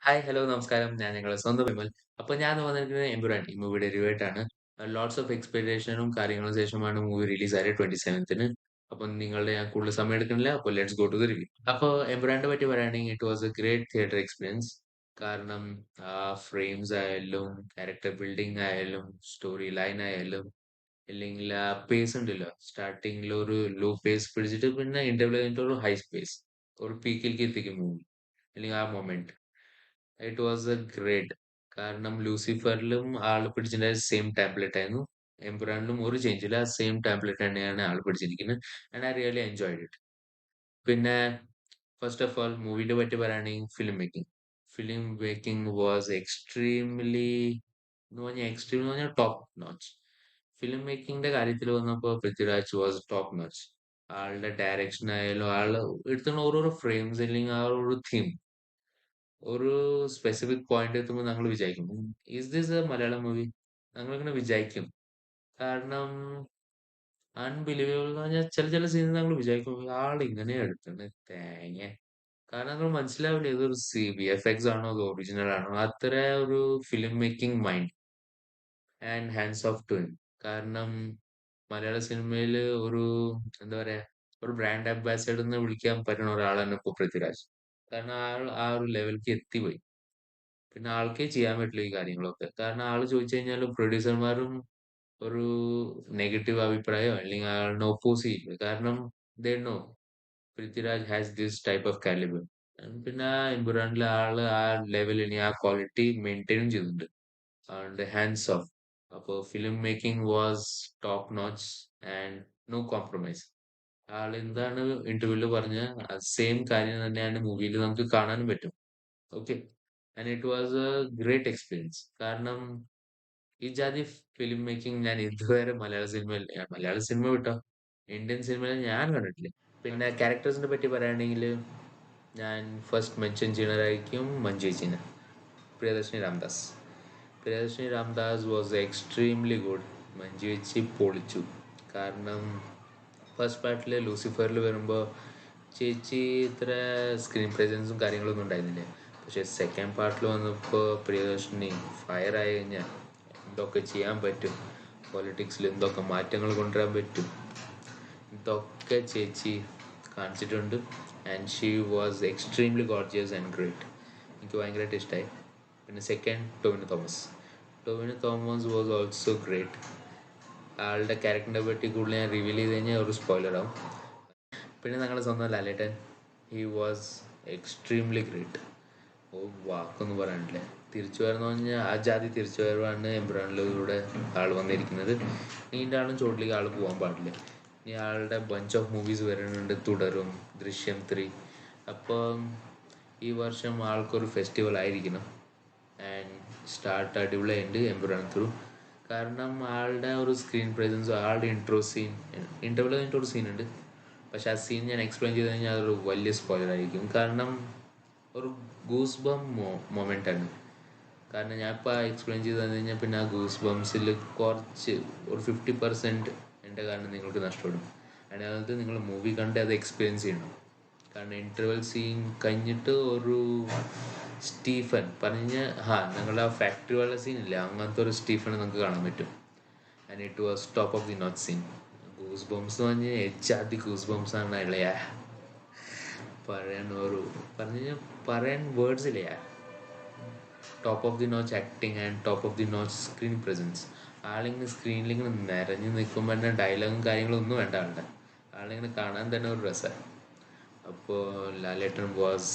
Hi, hello, നമസ്കാരം. ഞാൻ നിങ്ങളുടെ സ്വന്തം വിമൽ. അപ്പൊ ഞാൻ ഇന്ന് വന്നിരിക്കുന്നത് എമ്പുരാൻ ഈ മൂവിയുടെ റിവ്യൂ ആയിട്ടാണ്. ലോട്ട്സ് ഓഫ് എക്സ്പെക്ടേഷനും കാര്യങ്ങളും ശേഷമാണ് മൂവി റിലീസ് ആയത് 27th. അപ്പം നിങ്ങളുടെ ഞാൻ കൂടുതൽ സമയം എടുക്കുന്നില്ല. അപ്പോൾ let's go to the review. അപ്പോൾ എമ്പുരാനെ പറ്റി പറയുകയാണെങ്കിൽ it was a great theatre experience. കാരണം ആ ഫ്രെയിംസ് ആയാലും ക്യാരക്ടർ ബിൽഡിംഗ് ആയാലും സ്റ്റോറി ലൈൻ ആയാലും അല്ലെങ്കിൽ ആ പേസ് ഉണ്ടല്ലോ, സ്റ്റാർട്ടിങ്ങിൽ ഒരു ലോ പേസ് പിടിച്ചിട്ട് പിന്നെ ഇന്റർവ്യൂ കഴിഞ്ഞിട്ട് ഒരു ഹൈ സ്പേസ് ഒരു പീക്കിലേക്ക് എത്തിക്കും മൂവി, അല്ലെങ്കിൽ ആ moment it was a great. കാരണം ലൂസിഫറിലും ആള് പിടിച്ചിട്ടുണ്ടായ സെയിം ടാബ്ലറ്റ് ആയിരുന്നു. എംപുരാനിലും ഒരു ചേഞ്ച് ഇല്ല, സെയിം ടാബ്ലറ്റ് തന്നെയാണ് ആള് പിടിച്ചിരിക്കുന്നത്. And I really enjoyed it. പിന്നെ ഫസ്റ്റ് ഓഫ് ഓൾ മൂവിനെ പറ്റി പറയുകയാണെങ്കിൽ ഫിലിം മേക്കിംഗ് വാസ് എക്സ്ട്രീംലി എന്ന് പറഞ്ഞാൽ എക്സ്ട്രീം എന്ന് പറഞ്ഞാൽ ടോപ്പ് നോച്ച്. ഫിലിം മേക്കിങ്ങിന്റെ കാര്യത്തിൽ വന്നപ്പോൾ പൃഥ്വിരാജ് വാസ് ടോപ്പ് നോച്ച്. ആളുടെ ഡയറക്ഷൻ ആയാലും ആള് എടുത്തുള്ള ഓരോരോ ഫ്രെയിംസ് അല്ലെങ്കിൽ ആ ഒരു തീം ഒരു സ്പെസിഫിക് പോയിന്റ് എത്തുമ്പോൾ ഞങ്ങൾ വിചാരിക്കും, is this A Malayalam movie? ഞങ്ങളിങ്ങനെ വിചാരിക്കും. കാരണം അൺബിലീവബിൾ എന്ന് പറഞ്ഞാൽ ചില സീൻ ഞങ്ങൾ വിചാരിക്കും ആൾ ഇങ്ങനെ എടുക്കുന്നത് തേങ്ങ. കാരണം ഞങ്ങൾ മനസ്സിലാവില്ല ഇതൊരു VFX ആണോ അത് ഒറിജിനൽ ആണോ, അത്ര ഒരു film making mind and hands off to him. കാരണം മലയാള സിനിമയിൽ ഒരു എന്താ പറയാ, ഒരു ബ്രാൻഡ് അംബാസഡർ എന്ന് വിളിക്കാൻ പറ്റുന്ന ഒരാളാണ് ഇപ്പൊ പൃഥ്വിരാജ്. കാരണം ആൾ ആ ഒരു ലെവലിലേക്ക് എത്തിപ്പോയി. പിന്നെ ആൾക്കേ ചെയ്യാൻ പറ്റുള്ളൂ ഈ കാര്യങ്ങളൊക്കെ. കാരണം ആള് ചോദിച്ചു കഴിഞ്ഞാലും പ്രൊഡ്യൂസർമാരും ഒരു നെഗറ്റീവ് അഭിപ്രായമോ അല്ലെങ്കിൽ ആളിനെ ഒപ്പോസ് ചെയ്യില്ല. കാരണം they know Prithviraj has this type of calibre. പിന്നെ ആ എമ്പുരാനിലെ ആള് ആ ലെവലിൽ ആ ക്വാളിറ്റി മെയിൻറ്റെയിനും ചെയ്തിട്ടുണ്ട്. ആളുടെ ഹാൻഡ്സ് ഓഫ്. അപ്പോൾ film making was top notch and no compromise. ആൾ എന്താണ് ഇന്റർവ്യൂവിൽ പറഞ്ഞ സെയിം കാര്യം തന്നെയാണ് മൂവിയിൽ നമുക്ക് കാണാനും പറ്റും. Okay. And it was a great experience. കാരണം ഈ ജാതി ഫിലിം മേക്കിംഗ് ഞാൻ ഇതുവരെ മലയാള സിനിമ വിട്ടോ ഇന്ത്യൻ സിനിമയിൽ ഞാൻ കണ്ടിട്ടില്ല. പിന്നെ ക്യാരക്ടേഴ്സിനെ പറ്റി പറയുകയാണെങ്കിൽ ഞാൻ ഫസ്റ്റ് മെൻഷൻ ചെയ്യുന്നതായിരിക്കും മഞ്ജു ചേച്ചീനെ, Priyadarshini Ramdas. Priyadarshini Ramdas was extremely good. Manju ചേച്ചി പൊളിച്ചു. കാരണം ഫസ്റ്റ് പാർട്ടിൽ ലൂസിഫറിൽ വരുമ്പോൾ ചേച്ചി ഇത്ര സ്ക്രീൻ പ്രസൻസും കാര്യങ്ങളൊന്നും ഉണ്ടായിരുന്നില്ല. പക്ഷെ സെക്കൻഡ് പാർട്ടിൽ വന്നപ്പോൾ പ്രിയദർശിനി ഫയർ ആയി കഴിഞ്ഞാൽ എന്തൊക്കെ ചെയ്യാൻ പറ്റും, പൊളിറ്റിക്സിൽ എന്തൊക്കെ മാറ്റങ്ങൾ കൊണ്ടുവരാൻ പറ്റും, ഇതൊക്കെ ചേച്ചി കാണിച്ചിട്ടുണ്ട്. And she was extremely gorgeous and great. എനിക്ക് ഭയങ്കരമായിട്ട് ഇഷ്ടമായി. പിന്നെ second Tovino Thomas was also great. ആളുടെ ക്യാരക്ടറിനെ പറ്റി കൂടുതൽ ഞാൻ റിവീൽ ചെയ്ത് കഴിഞ്ഞാൽ ഒരു സ്പോയിലർ ആവും. പിന്നെ ഞങ്ങളുടെ സ്വന്തം ലാലേട്ടൻ, ഹി വാസ് എക്സ്ട്രീംലി ഗ്രേറ്റ്. ഓ, വാക്കൊന്നും പറയാനില്ല. തിരിച്ചു വരണമെന്ന് പറഞ്ഞാൽ ആ ജാതി തിരിച്ചു വരവാണ് എംബ്രാനിലൂടെ ആൾ വന്നിരിക്കുന്നത്. നീൻ്റെ ആളും ചോട്ടിലേക്ക് ആൾ പോകാൻ പാടില്ല. ഇനി ആളുടെ ബഞ്ച് ഓഫ് മൂവീസ് വരുന്നുണ്ട്, തുടരും, ദൃശ്യം 3. അപ്പം ഈ വർഷം ആൾക്കൊരു ഫെസ്റ്റിവൽ ആയിരിക്കണം. ആൻഡ് സ്റ്റാർട്ട് അടിപൊളിയായിട്ട് എംബ്രാൻ ത്രൂ. കാരണം ആളുടെ ഒരു സ്ക്രീൻ പ്രസൻസും ആളുടെ ഇന്റർവ്യൂ കഴിഞ്ഞിട്ട് ഒരു സീൻ ഉണ്ട്. പക്ഷെ ആ സീൻ ഞാൻ എക്സ്പ്ലെയിൻ ചെയ്ത് കഴിഞ്ഞാൽ അതൊരു വലിയ സ്പോയിലർ ആയിരിക്കും. കാരണം ഒരു ഗൂസ് ബം മൊമെന്റ് ആണ്. കാരണം ഞാൻ ഇപ്പോൾ എക്സ്പ്ലെയിൻ ചെയ്ത് തന്നു കഴിഞ്ഞാൽ പിന്നെ ആ ഗൂസ് ബംസിൽ കുറച്ച് ഒരു 50% എൻ്റെ കാരണം നിങ്ങൾക്ക് നഷ്ടപ്പെടും. അതിനകത്ത് നിങ്ങൾ മൂവി കണ്ട് അത് എക്സ്പീരിയൻസ് ചെയ്യണം. കാരണം ഇന്റർവെൽ സീൻ കഴിഞ്ഞിട്ട് ഒരു സ്റ്റീഫൻ പറഞ്ഞ നിങ്ങളുടെ ആ ഫാക്ടറി ഉള്ള സീൻ ഇല്ല, അങ്ങനത്തെ ഒരു സ്റ്റീഫനെ നമുക്ക് കാണാൻ പറ്റും. And it was top of the notch scene. Goose bumps എന്ന് പറഞ്ഞാൽ എച്ചാതി ഗൂസ് ബംസ് ആണ് ഇളയ. പറയാൻ ഒരു പറഞ്ഞു കഴിഞ്ഞാൽ പറയാൻ വേർഡ്സ് ഇല്ല. Top of the notch acting and top of the notch screen presence. ആളിങ്ങനെ സ്ക്രീനിലിങ്ങനെ നിറഞ്ഞു നിൽക്കുമ്പോൾ തന്നെ ഡയലോഗും കാര്യങ്ങളും ഒന്നും വേണ്ട ആളുടെ. ആളിങ്ങനെ കാണാൻ തന്നെ ഒരു രസമാണ്. അപ്പോൾ Lalettan was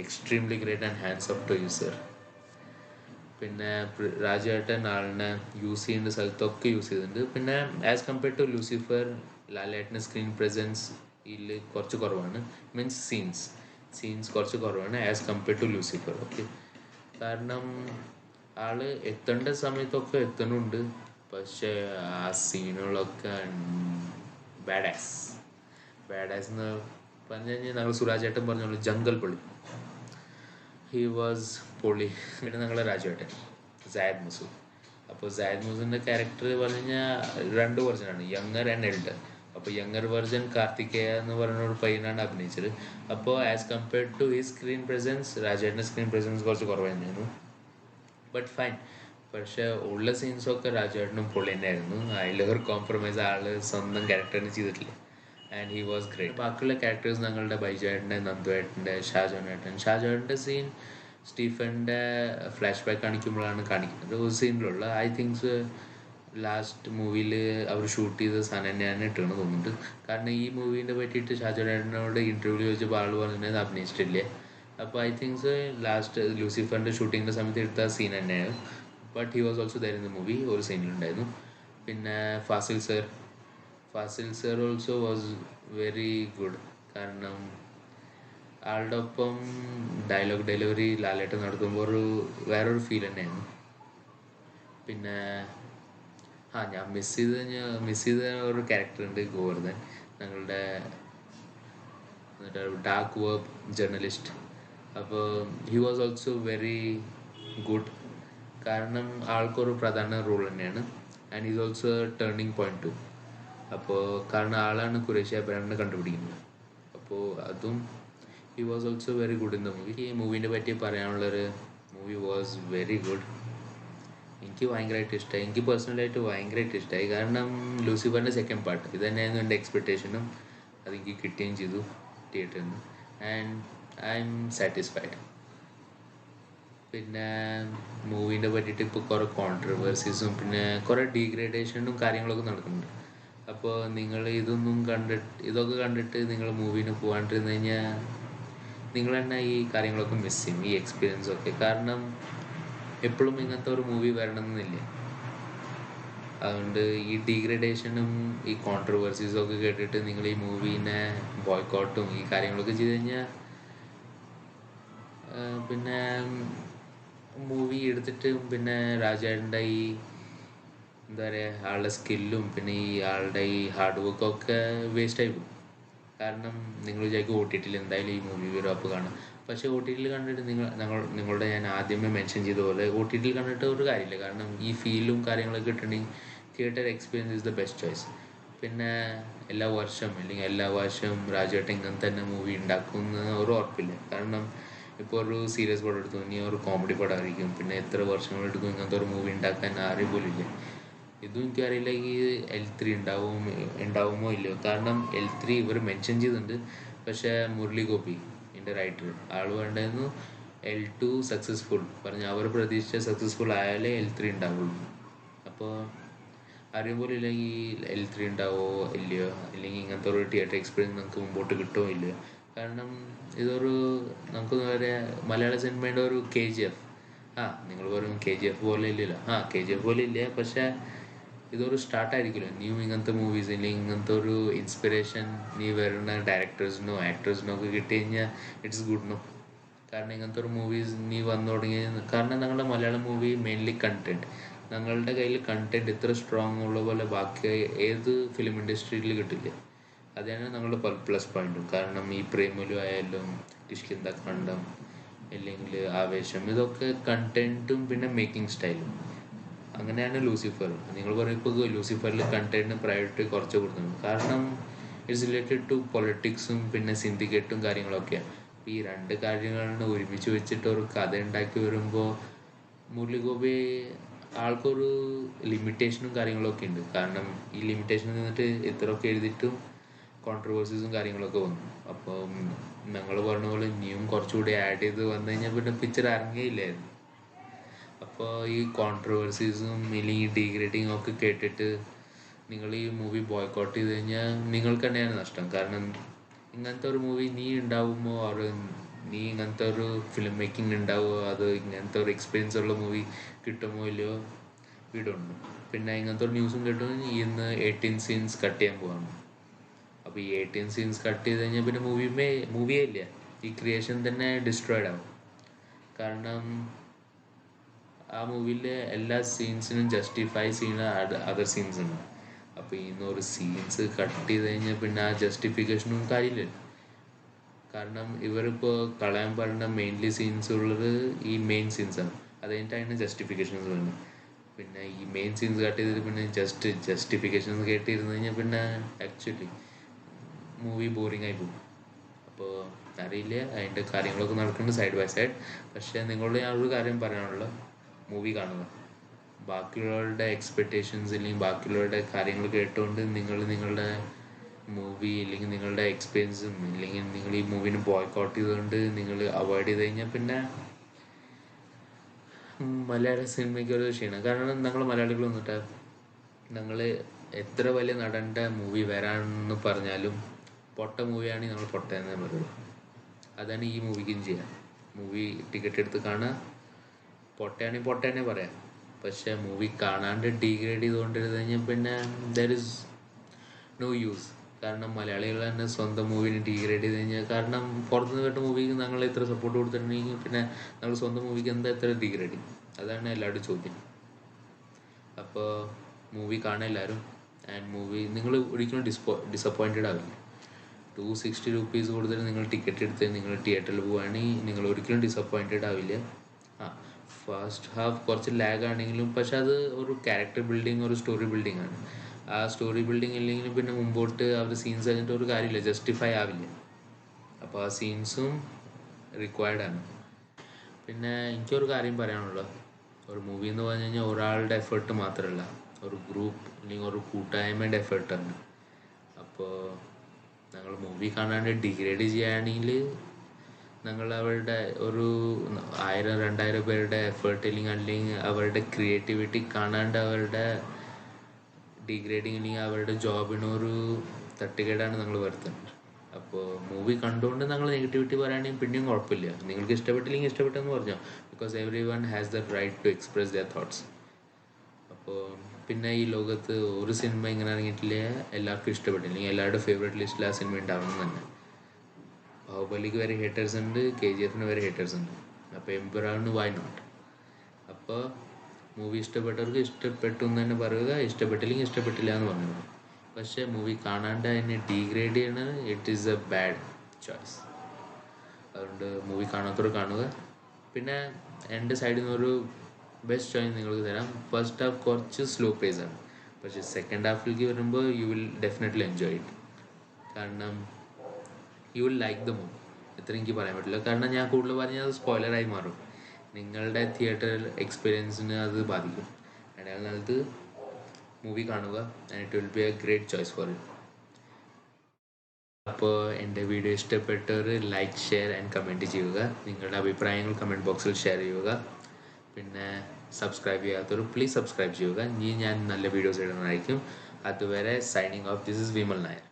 extremely great and hands off to user. പിന്നെ രാജേട്ടൻ ആളിനെ യൂസ് ചെയ്യേണ്ട സ്ഥലത്തൊക്കെ യൂസ് ചെയ്തിട്ടുണ്ട്. പിന്നെ ആസ് കമ്പയർഡ് ടു ലൂസിഫർ, ലാലേട്ടൻ്റെ സ്ക്രീൻ പ്രസൻസ് ഇതിൽ കുറച്ച് കുറവാണ്. മീൻസ് സീൻസ് കുറച്ച് കുറവാണ് as compared to Lucifer. Okay. കാരണം ആള് എത്തേണ്ട സമയത്തൊക്കെ എത്തുന്നുണ്ട്. പക്ഷേ ആ സീനുകളൊക്കെ ബാഡാസ് എന്ന് പറഞ്ഞു കഴിഞ്ഞാൽ ഞങ്ങൾ സുരാജേട്ടൻ പറഞ്ഞോളൂ ജംഗൽ പൊളി. ഹി വാസ് പൊളി. പിന്നെ ഞങ്ങളെ രാജുവേട്ടൻ സായദ് മസൂദ്. അപ്പോൾ സായദ് മസൂദിൻ്റെ ക്യാരക്ടർ പറഞ്ഞു കഴിഞ്ഞാൽ രണ്ട് വെർഷനാണ്, യങ്ങർ ആൻഡ് എൽഡർ. അപ്പോൾ യങ്ങർ വെർഷൻ കാർത്തികേയ എന്ന് പറയുന്ന ഒരു പയ്യനാണ് അഭിനയിച്ചത്. അപ്പോൾ as compared to his screen presence രാജേട്ടൻ്റെ സ്ക്രീൻ പ്രസൻസ് കുറച്ച് കുറവ് തന്നെയായിരുന്നു. But fine. പക്ഷെ ഉള്ള സീൻസൊക്കെ രാജേട്ടനും പൊളി തന്നെയായിരുന്നു. അതിലൊരു കോംപ്രമൈസ് ആള് സ്വന്തം ക്യാരക്ടറിന് ചെയ്തിട്ടില്ല. And he was great. ബാക്കിയുള്ള ക്യാരക്ടേഴ്സ് ഞങ്ങളുടെ ബൈജേട്ടൻ്റെ, നന്ദുവേട്ടൻ്റെ, ഷാജോനേട്ടൻ്റെ സീൻ സ്റ്റീഫൻ്റെ ഫ്ലാഷ് ബാക്ക് കാണിക്കുമ്പോഴാണ് കാണിക്കുന്നത്. ഒരു സീനിലുള്ള ഐ തിങ്ക്സ് ലാസ്റ്റ് മൂവിയിൽ അവർ ഷൂട്ട് ചെയ്ത സാധനം തന്നെയാണ് ഇട്ടെന്ന് തോന്നുന്നുണ്ട്. കാരണം ഈ മൂവീനെ പറ്റിയിട്ട് ഷാജോനേട്ടനോട് ഇൻ്റർവ്യൂ ചോദിച്ചപ്പോൾ ആൾ പറഞ്ഞത് അഭിനയിച്ചിട്ടില്ല. അപ്പോൾ ഐ തിങ്ക്സ് ലാസ്റ്റ് ലൂസിഫറിൻ്റെ ഷൂട്ടിങ്ങിൻ്റെ സമയത്ത് എടുത്ത സീൻ തന്നെയാണ്. But he was also there in the movie, ഒരു സീനിലുണ്ടായിരുന്നു. പിന്നെ Fazil sir also was very good. കാരണം ആളുടെ ഒപ്പം ഡയലോഗ് ഡെലിവറി ലാലേട്ടൻ നടത്തുമ്പോൾ വേറൊരു ഫീൽ തന്നെയായിരുന്നു. പിന്നെ ഞാൻ മിസ് ചെയ്ത ഒരു ക്യാരക്ടറുണ്ട്, ഗോവർദ്ധൻ, ഞങ്ങളുടെ ഡാർക്ക് വെബ് ജേർണലിസ്റ്റ്. അപ്പോൾ he was also very good. കാരണം ആൾക്കൊരു പ്രധാന റോൾ തന്നെയാണ്. And is also turning point two. അപ്പോൾ കാരണം ആളാണ് ഖുറേഷി അബ്രാമിനെ കണ്ടുപിടിക്കുന്നത്. അപ്പോൾ അതും he was also very good in the movie. ഈ മൂവീനെ പറ്റി പറയാനുള്ളൊരു മൂവി വാസ് വെരി ഗുഡ്. എനിക്ക് ഭയങ്കരമായിട്ട് ഇഷ്ടമായി. എനിക്ക് പേഴ്സണലായിട്ട് ഭയങ്കരമായിട്ട് ഇഷ്ടമായി. കാരണം ലൂസിഫറിൻ്റെ സെക്കൻഡ് പാർട്ട് ഇത് തന്നെയായിരുന്നു എൻ്റെ എക്സ്പെക്റ്റേഷനും. അതെനിക്ക് കിട്ടുകയും ചെയ്തു തിയേറ്ററിൽ നിന്ന്. And I M satisfied. പിന്നെ മൂവീനെ പറ്റിയിട്ട് ഇപ്പോൾ കുറേ കോൺട്രവേഴ്സീസും പിന്നെ കുറേ ഡീഗ്രേഡേഷനും കാര്യങ്ങളൊക്കെ നടക്കുന്നുണ്ട്. അപ്പോൾ നിങ്ങൾ ഇതൊക്കെ കണ്ടിട്ട് നിങ്ങൾ മൂവീന് പോകാണ്ടിരുന്നു കഴിഞ്ഞാൽ നിങ്ങൾ തന്നെ ഈ കാര്യങ്ങളൊക്കെ മിസ് ചെയ്യും, ഈ എക്സ്പീരിയൻസൊക്കെ. കാരണം എപ്പോഴും ഇങ്ങനത്തെ ഒരു മൂവി വരണമെന്നില്ല. അതുകൊണ്ട് ഈ ഡീഗ്രഡേഷനും ഈ കോൺട്രവേഴ്സീസും ഒക്കെ കേട്ടിട്ട് നിങ്ങൾ ഈ മൂവീനെ ബോയ്ക്കോട്ടും ഈ കാര്യങ്ങളൊക്കെ ചെയ്ത് കഴിഞ്ഞാൽ പിന്നെ മൂവി എടുത്തിട്ട് പിന്നെ രാജേട്ടൻ്റെ ഈ എന്താ പറയുക ആളുടെ സ്കില്ലും പിന്നെ ഈ ആളുടെ ഈ ഹാർഡ് വർക്കൊക്കെ വേസ്റ്റായി പോകും. കാരണം നിങ്ങൾ വിചാരിക്കും ഒ ടി ടിയിൽ എന്തായാലും ഈ മൂവി വരും അപ്പോൾ കാണാം. പക്ഷേ ഒ ടി ടിയിൽ കണ്ടിട്ട് നിങ്ങളുടെ ഞാൻ ആദ്യമേ മെൻഷൻ ചെയ്ത പോലെ ഒ ടി ടിയിൽ കണ്ടിട്ട് ഒരു കാര്യമില്ല. കാരണം ഈ ഫീലും കാര്യങ്ങളൊക്കെ കിട്ടണമെങ്കിൽ theatre experience is the best choice. പിന്നെ എല്ലാ വർഷവും രാജേട്ടൻ ഇങ്ങനെ തന്നെ മൂവി ഉണ്ടാക്കുമെന്ന് ഒരു ഉറപ്പില്ല. കാരണം ഇപ്പോൾ ഒരു സീരിയസ് പടം എടുത്തു, ഇനി ഒരു കോമഡി പടമായിരിക്കും, പിന്നെ എത്ര വർഷങ്ങളെടുക്കും ഇങ്ങനത്തെ ഒരു മൂവി ഉണ്ടാക്കാൻ ആരെയും പോലും ഇല്ല. ഇതും എനിക്കറിയില്ല ഈ L3 ഉണ്ടാവുമോ ഇല്ലയോ. കാരണം L3 ഇവർ മെൻഷൻ ചെയ്തിട്ടുണ്ട്. പക്ഷേ മുരളി ഗോപി എൻ്റെ റൈറ്റർ ആൾ വേണ്ടായിരുന്നു L2 സക്സസ്ഫുൾ പറഞ്ഞ് അവർ പ്രതീക്ഷിച്ച സക്സസ്ഫുൾ ആയാലേ L3 ഉണ്ടാവുള്ളൂ. അപ്പോൾ അറിയുമ്പോൾ ഇല്ലെങ്കിൽ L3 ഉണ്ടാവോ ഇല്ലയോ, അല്ലെങ്കിൽ ഇങ്ങനത്തെ ഒരു തിയേറ്റർ എക്സ്പീരിയൻസ് നമുക്ക് മുമ്പോട്ട് കിട്ടുമോ ഇല്ലയോ. കാരണം ഇതൊരു നമുക്ക് മലയാള സിനിമയുടെ ഒരു KGF. നിങ്ങൾ പറയും KGF പോലെ ഇല്ലല്ലോ. KGF പോലെ ഇല്ല, പക്ഷേ ഇതൊരു സ്റ്റാർട്ടായിരിക്കുമല്ലോ. നീ ഇങ്ങനത്തെ മൂവീസ് ഇല്ലെങ്കിൽ ഇങ്ങനത്തെ ഒരു ഇൻസ്പിറേഷൻ നീ വരുന്ന ഡയറക്ടേഴ്സിനോ ആക്ടേഴ്സിനോ ഒക്കെ കിട്ടി കഴിഞ്ഞാൽ ഇറ്റ്സ് ഗുഡ് നോ. കാരണം ഇങ്ങനത്തെ ഒരു മൂവീസ് നീ വന്നു തുടങ്ങി. കാരണം ഞങ്ങളുടെ മലയാളം മൂവി മെയിൻലി കണ്ടന്റ്. ഞങ്ങളുടെ കയ്യിൽ കണ്ടന്റ് ഇത്ര സ്ട്രോങ് ഉള്ള പോലെ ബാക്കി ഏത് ഫിലിം ഇൻഡസ്ട്രിയിൽ കിട്ടില്ല. അതാണ് ഞങ്ങളുടെ പ്ലസ് പോയിന്റും. കാരണം ഈ പ്രേമലു ആയാലും കിഷ്കിന്ദ കാണ്ഡം അല്ലെങ്കിൽ ആവേശം ഇതൊക്കെ കണ്ടന്റും പിന്നെ മേക്കിംഗ് സ്റ്റൈലും. അങ്ങനെയാണ് ലൂസിഫർ. നിങ്ങൾ പറയുമ്പോൾ ലൂസിഫറിൽ കണ്ടന്റിന് പ്രയോറിറ്റി കുറച്ച് കൊടുക്കുന്നു. കാരണം ഇറ്റ്സ് റിലേറ്റഡ് ടു പൊളിറ്റിക്സും പിന്നെ സിൻഡിക്കേറ്റും കാര്യങ്ങളൊക്കെയാണ്. ഈ രണ്ട് കാര്യങ്ങളാണ് ഒരുമിച്ച് വെച്ചിട്ട് ഒരു കഥ ഉണ്ടാക്കി വരുമ്പോൾ മുരളി ഗോപി ആൾക്കൊരു ലിമിറ്റേഷനും കാര്യങ്ങളൊക്കെ ഉണ്ട്. കാരണം ഈ ലിമിറ്റേഷനിൽ നിന്നിട്ട് ഇത്രയൊക്കെ എഴുതിയിട്ടും കോൺട്രവേഴ്സീസും കാര്യങ്ങളൊക്കെ വന്നു. അപ്പം ഞങ്ങൾ പറഞ്ഞ പോലെ ഇനിയും കുറച്ചുകൂടി ആഡ് ചെയ്ത് വന്നു കഴിഞ്ഞാൽ പിന്നെ പിക്ചർ ഇറങ്ങിയില്ലായിരുന്നു. അപ്പോൾ ഈ കോൺട്രവേഴ്സീസും ഇല്ലെങ്കിൽ ഡീഗ്രേഡിങ്ങും ഒക്കെ കേട്ടിട്ട് നിങ്ങൾ ഈ മൂവി ബോയ്ക്കോട്ട് ചെയ്ത് കഴിഞ്ഞാൽ നിങ്ങൾക്ക് തന്നെയാണ് നഷ്ടം. കാരണം ഇങ്ങനത്തെ ഒരു മൂവി നീ ഉണ്ടാവുമോ നീ ഇങ്ങനത്തെ ഒരു ഫിലിം മേക്കിംഗ് ഉണ്ടാവുമോ, അത് ഇങ്ങനത്തെ ഒരു എക്സ്പീരിയൻസ് ഉള്ള മൂവി കിട്ടുമോ ഇല്ലയോ വീടുണ്ട്. പിന്നെ ഇങ്ങനത്തെ ഒരു ന്യൂസും കേട്ടു ഇന്ന് 18 സീൻസ് കട്ട് ചെയ്യാൻ പോവാണ്. അപ്പോൾ ഈ 18 സീൻസ് കട്ട് ചെയ്ത് കഴിഞ്ഞാൽ പിന്നെ മൂവിയേ ഇല്ല. ഈ ക്രിയേഷൻ തന്നെ ഡിസ്ട്രോയിഡ് ആവും. കാരണം ആ മൂവിയിലെ എല്ലാ സീൻസിനും ജസ്റ്റിഫൈ ചെയ്യുന്ന അതർ സീൻസ് ഉണ്ട്. അപ്പോൾ ഒരു സീൻസ് കട്ട് ചെയ്ത് കഴിഞ്ഞാൽ പിന്നെ ആ ജസ്റ്റിഫിക്കേഷനും കാര്യമില്ല. കാരണം ഇവരിപ്പോൾ കളയാൻ പറയുന്ന മെയിൻലി സീൻസ് ഉള്ളത് ഈ മെയിൻ സീൻസാണ്. അത് കഴിഞ്ഞിട്ടാണ് ജസ്റ്റിഫിക്കേഷൻസ് വരുന്നത്. പിന്നെ ഈ മെയിൻ സീൻസ് കട്ട് ചെയ്തിട്ട് പിന്നെ ജസ്റ്റിഫിക്കേഷൻസ് കേട്ടിരുന്നു കഴിഞ്ഞാൽ പിന്നെ ആക്ച്വലി മൂവി ബോറിംഗ് ആയി പോകും. അപ്പോൾ അറിയില്ല, അതിൻ്റെ കാര്യങ്ങളൊക്കെ നടക്കുന്നുണ്ട് സൈഡ് ബൈ സൈഡ്. പക്ഷേ നിങ്ങളോട് ഞാൻ ഒരു കാര്യം പറയാനുള്ള, മൂവി കാണുക. ബാക്കിയുള്ളവരുടെ എക്സ്പെക്റ്റേഷൻസ് അല്ലെങ്കിൽ ബാക്കിയുള്ളവരുടെ കാര്യങ്ങൾ കേട്ടുകൊണ്ട് നിങ്ങളുടെ മൂവി അല്ലെങ്കിൽ നിങ്ങളുടെ എക്സ്പീരിയൻസും ഇല്ലെങ്കിൽ നിങ്ങൾ ഈ മൂവിനെ ബോയ്ക്കോട്ട് ചെയ്തുകൊണ്ട് നിങ്ങൾ അവോയ്ഡ് ചെയ്ത് കഴിഞ്ഞാൽ പിന്നെ മലയാള സിനിമയ്ക്ക് ഒരു ക്ഷീണം. കാരണം ഞങ്ങൾ മലയാളികൾ വന്നിട്ട് ഞങ്ങൾ എത്ര വലിയ നടൻ്റെ മൂവി വരാമെന്ന് പറഞ്ഞാലും പൊട്ട മൂവിയാണെങ്കിൽ നമ്മൾ പൊട്ട എന്നേ പറയുള്ളൂ. അതാണ് ഈ മൂവിക്കും ചെയ്യാം. മൂവി ടിക്കറ്റ് എടുത്ത് കാണുക, പൊട്ടയാണെങ്കിൽ പൊട്ട തന്നെ പറയാം. പക്ഷേ മൂവി കാണാണ്ട് ഡീഗ്രേഡ് ചെയ്തുകൊണ്ടിരുന്ന് കഴിഞ്ഞാൽ പിന്നെ ദർ ഇസ് നോ യൂസ്. കാരണം മലയാളികൾ തന്നെ സ്വന്തം മൂവിനെ ഡീഗ്രേഡ് ചെയ്ത് കഴിഞ്ഞാൽ, കാരണം പുറത്തുനിന്ന് കേട്ട മൂവിക്ക് ഞങ്ങൾ എത്ര സപ്പോർട്ട് കൊടുത്തിട്ടുണ്ടെങ്കിൽ പിന്നെ ഞങ്ങൾ സ്വന്തം മൂവിക്ക് എന്താ എത്ര ഡീഗ്രേഡ് ചെയ്യും? അതാണ് എല്ലാവരുടെയും ചോദ്യം. അപ്പോൾ മൂവി കാണാൻ എല്ലാവരും. ആൻഡ് മൂവി നിങ്ങൾ ഒരിക്കലും ഡിസപ്പോയിൻറ്റഡ് ആവില്ല. 260 rupees കൊടുത്തിട്ട് നിങ്ങൾ ടിക്കറ്റ് എടുത്ത് നിങ്ങൾ തിയേറ്ററിൽ പോവുകയാണെങ്കിൽ നിങ്ങൾ ഒരിക്കലും ഡിസപ്പോയിൻറ്റഡ് ആവില്ല. ആ ഫസ്റ്റ് ഹാഫ് കുറച്ച് ലാഗ് ആണെങ്കിലും പക്ഷെ അത് ഒരു ക്യാരക്ടർ ബിൽഡിങ്, ഒരു സ്റ്റോറി ബിൽഡിംഗ് ആണ്. ആ സ്റ്റോറി ബിൽഡിങ് ഇല്ലെങ്കിലും പിന്നെ മുമ്പോട്ട് അവർ സീൻസ് കഴിഞ്ഞിട്ട് ഒരു കാര്യമില്ല, ജസ്റ്റിഫൈ ആവില്ല. അപ്പോൾ ആ സീൻസും റിക്വയർഡ് ആണ്. പിന്നെ എനിക്കൊരു കാര്യം പറയാനുള്ളത്, ഒരു മൂവി എന്ന് പറഞ്ഞു കഴിഞ്ഞാൽ ഒരാളുടെ എഫേർട്ട് മാത്രമല്ല, ഒരു ഗ്രൂപ്പ് അല്ലെങ്കിൽ ഒരു കൂട്ടായ്മയുടെ എഫേർട്ടാണ്. അപ്പോൾ ഞങ്ങൾ മൂവി കാണാണ്ട് ഡിഗ്രേഡ് ചെയ്യുകയാണെങ്കിൽ ഞങ്ങൾ അവരുടെ ഒരു 1000-2000 പേരുടെ എഫേർട്ട് അല്ലെങ്കിൽ അവരുടെ ക്രിയേറ്റിവിറ്റി കാണാണ്ട് അവരുടെ ഡിഗ്രേഡിങ് അല്ലെങ്കിൽ അവരുടെ ജോബിനൊരു തട്ടുകേടാണ് ഞങ്ങൾ വരുത്തുന്നത്. അപ്പോൾ മൂവി കണ്ടുകൊണ്ട് ഞങ്ങൾ നെഗറ്റിവിറ്റി പറയുകയാണെങ്കിൽ പിന്നെയും കുഴപ്പമില്ല. നിങ്ങൾക്ക് ഇഷ്ടപ്പെട്ടില്ലെങ്കിൽ ഇഷ്ടപ്പെട്ടെന്ന് പറഞ്ഞോ, because everyone has the right to express their thoughts. അപ്പോൾ പിന്നെ ഈ ലോകത്ത് ഒരു സിനിമ ഇങ്ങനെ ഇറങ്ങിയിട്ടില്ല എല്ലാവർക്കും ഇഷ്ടപ്പെട്ടില്ലെങ്കിൽ എല്ലാവരുടെ ഫേവറേറ്റ് ലിസ്റ്റിൽ ആ സിനിമ ഉണ്ടാവണം തന്നെ. ബാഹുബലിക്ക് വരെ ഹേറ്റേഴ്സ് ഉണ്ട്, KGF വരെ ഹേറ്റേഴ്സ് ഉണ്ട്. അപ്പോൾ എംപുരാന് വൈ നോട്ട്? അപ്പോൾ മൂവി ഇഷ്ടപ്പെട്ടവർക്ക് ഇഷ്ടപ്പെട്ടു എന്ന് തന്നെ പറയുക, ഇഷ്ടപ്പെട്ടില്ലെങ്കിൽ ഇഷ്ടപ്പെട്ടില്ല എന്ന് പറഞ്ഞു. പക്ഷേ മൂവി കാണാണ്ട് അതിനെ ഡീഗ്രേഡ് ചെയ്യണത് it is A bad choice. അതുകൊണ്ട് മൂവി കാണാത്തവർ കാണുക. പിന്നെ എൻ്റെ സൈഡിൽ നിന്നൊരു ബെസ്റ്റ് ചോയ്സ് നിങ്ങൾക്ക് തരാം. ഫസ്റ്റ് ഹാഫ് കുറച്ച് സ്ലോ പേസ് ആണ്, പക്ഷേ സെക്കൻഡ് ഹാഫിലേക്ക് വരുമ്പോൾ you will definitely enjoy it. കാരണം you will like the movie. ഇത്ര എനിക്ക് പറയാൻ പറ്റില്ല, കാരണം ഞാൻ കൂടുതൽ പറഞ്ഞാൽ അത് സ്പോയിലറായി മാറും. നിങ്ങളുടെ തിയേറ്റർ എക്സ്പീരിയൻസിന് അത് ബാധിക്കും. അതിനാൽ നല്ലത് മൂവി കാണുക, and it will be a great choice for you. അപ്പോൾ എൻ്റെ വീഡിയോ ഇഷ്ടപ്പെട്ടവർ ലൈക്ക്, ഷെയർ ആൻഡ് കമൻറ്റ് ചെയ്യുക. നിങ്ങളുടെ അഭിപ്രായങ്ങൾ കമൻറ്റ് ബോക്സിൽ ഷെയർ ചെയ്യുക. പിന്നെ സബ്സ്ക്രൈബ് ചെയ്യാത്തവർ പ്ലീസ് സബ്സ്ക്രൈബ് ചെയ്യുക. ഇനി ഞാൻ നല്ല വീഡിയോസ് ഇടുന്നതായിരിക്കും. അതുവരെ signing off. This is Vimal Nair.